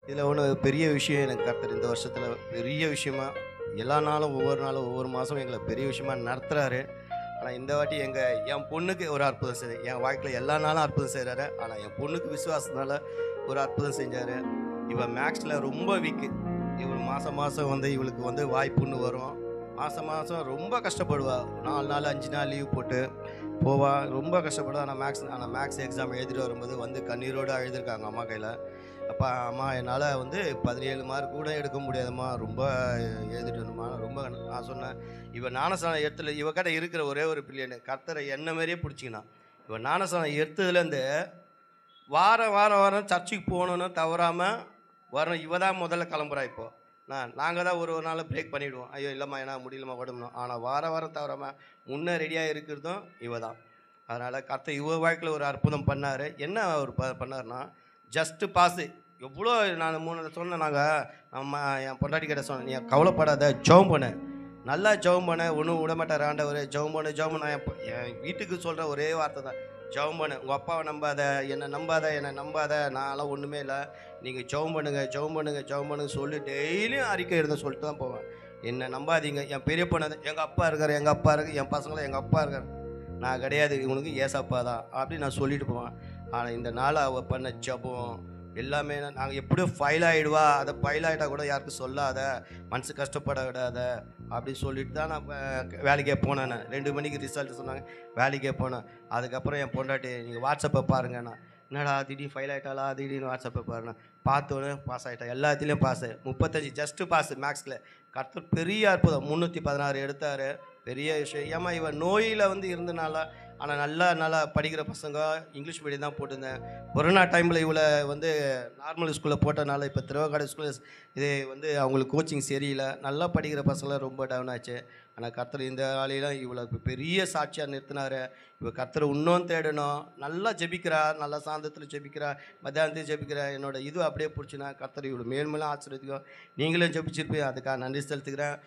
இதில் ஒன்று பெரிய விஷயம் எனக்கு கர்த்தர் இந்த வருஷத்தில் பெரிய விஷயமா எல்லா நாளும் ஒவ்வொரு நாளும் ஒவ்வொரு மாதம் எங்களை பெரிய விஷயமா நடத்துகிறாரு. ஆனால் இந்த வாட்டி என் பொண்ணுக்கு ஒரு அற்புதம் செய்ய என் வாழ்க்கையில் எல்லா நாளும் அற்புதம் செய்கிறாரு. ஆனால் என் பொண்ணுக்கு விசுவாசத்தினால ஒரு அற்புதம் செஞ்சார். இவள் மேக்ஸில் ரொம்ப வீக்கு. இவள் மாதம் மாதம் இவளுக்கு வாய்ப்புன்னு வரும். மாதம் மாதம் ரொம்ப கஷ்டப்படுவா. 4 நாள் 5 நாள் லீவ் போட்டு போவா. ரொம்ப கஷ்டப்படுவா. ஆனால் மேக்ஸ் எக்ஸாம் எழுதிட்டு வரும்போது கண்ணீரோடு அழுதுருக்காங்க அம்மா கையில். அப்பா அம்மா என்னால் 17 மார்க் கூட எடுக்க முடியாதும்மா, ரொம்ப எழுதிட்டு வரணுமா ரொம்ப. நான் சொன்னேன், இவன் ஞானஸ்நானம் எடுத்துல இவக்கிட்ட இருக்கிற ஒரே ஒரு பிள்ளைன்னு கர்த்தரை என்ன மாதிரியே பிடிச்சிக்கினான். இவன் ஞானஸ்நானம் எடுத்ததுலேருந்து வாரம் வாரம் வாரம் சர்ச்சுக்கு போகணுன்னு தவறாமல் வரணும். இவ தான் முதல்ல கிளம்புறா. இப்போது நாங்கள் தான் ஒரு நாள் பிரேக் பண்ணிவிடுவோம். ஐயோ இல்லைம்மா ஏன்னா முடியலம்மா உடம்புணும். ஆனால் வாரம் வாரம் தவறாமல் முன்னே ரெடியாக இருக்கிறதும் இவ தான். அதனால் கர்த்தர் இவ வாழ்க்கையில் ஒரு அற்புதம் பண்ணார். என்ன அவர் பண்ணார்னா, ஜஸ்ட்டு பாஸு. எவ்வளோ நான் 3 சொன்னேன். என் பொண்டாட்டி கிட்ட சொன்னேன், நீ கவலைப்படாத, ஜெபம் பண்ணு, நல்லா ஜெபம் பண்ண, ஒன்றும் விடமாட்டார் ஆண்டவர். ஜெபம் பண்ணு ஜெபம் பண்ண. என் வீட்டுக்கு சொல்கிற ஒரே வார்த்தை தான், ஜெபம் பண்ணு. உங்கள் அப்பாவை நம்பாத, என்னை நம்பாத, நான்லாம் ஒன்றுமே இல்லை, நீங்கள் ஜெபம் பண்ணுங்க ஜெபம் பண்ணுங்க ஜெபம் பண்ணுங்க சொல்லி டெய்லியும் அறிக்கை எழுத சொல்லிட்டு தான் போவேன். என்னை நம்பாதீங்க. என் பெரிய பொண்ணு எங்கள் அப்பா இருக்கார், என் பசங்களும் எங்கள் அப்பா இருக்கார், நான் கிடையாது, இவனுக்கு ஏசப்பா தான் அப்படி நான் சொல்லிட்டு போவேன். ஆனால் இந்த நாள் அவள் பண்ண ஜெபம் எல்லாமே நாங்கள் எப்படியோ ஃபைல் ஆகிடுவா, அதை ஃபைல் ஆகிட்டா கூட யாருக்கும் சொல்லாத, மனசு கஷ்டப்பட விடாத அப்படின்னு சொல்லிட்டு தான் நான் வேலைக்கே போனேன். நான் 2 மணிக்கு ரிசல்ட் சொன்னாங்க, வேலைக்கே போனேன். அதுக்கப்புறம் என் பொண்டாட்டி, நீங்கள் வாட்ஸ்அப்பை பாருங்கண்ணா. என்னடா திடீர்னு ஃபைல் ஆகிட்டாளா, திடீர்னு வாட்ஸ்அப்பை பாருண்ணா. பார்த்தோன்னே பாஸ் ஆகிட்டா, எல்லாத்துலேயும் பாஸு. 35 ஜஸ்ட்டு பாஸு மேக்ஸில். கர்த்தர் பெரிய அற்புதம், 316 எடுத்தார். பெரிய விஷயம். ஏமா இவன் நோயில் இருந்தனால. ஆனால் நல்லா படிக்கிற பசங்க இங்கிலீஷ் மீடியம் தான் போட்டிருந்தேன். கொரோனா டைமில் இவளை நார்மல் ஸ்கூலில் போட்டனால இப்போ திருவக்காடு ஸ்கூலில் இது அவங்களுக்கு கோச்சிங் சரியில்லை. நல்லா படிக்கிற பசங்களாம் ரொம்ப டவுன் ஆச்சு. ஆனால் கர்த்தர் இந்த வேலையில் இவளை பெரிய சாட்சியாக நிறுத்தினார். இவள் கர்த்தரை இன்னும் தேடணும். நல்லா ஜெபிக்கிறா, நல்லா சாந்தத்தில் ஜெபிக்கிறா, மத்தியானத்தையும் ஜெபிக்கிறா. என்னோட இது அப்படியே பிடிச்சினா கர்த்தர் இவ்வளோ மேல்மேலும் ஆச்சரியத்துக்கும் நீங்களும் ஜெபிச்சிருப்பீங்க. அதுக்காக நன்றி செலுத்துக்கிறேன்.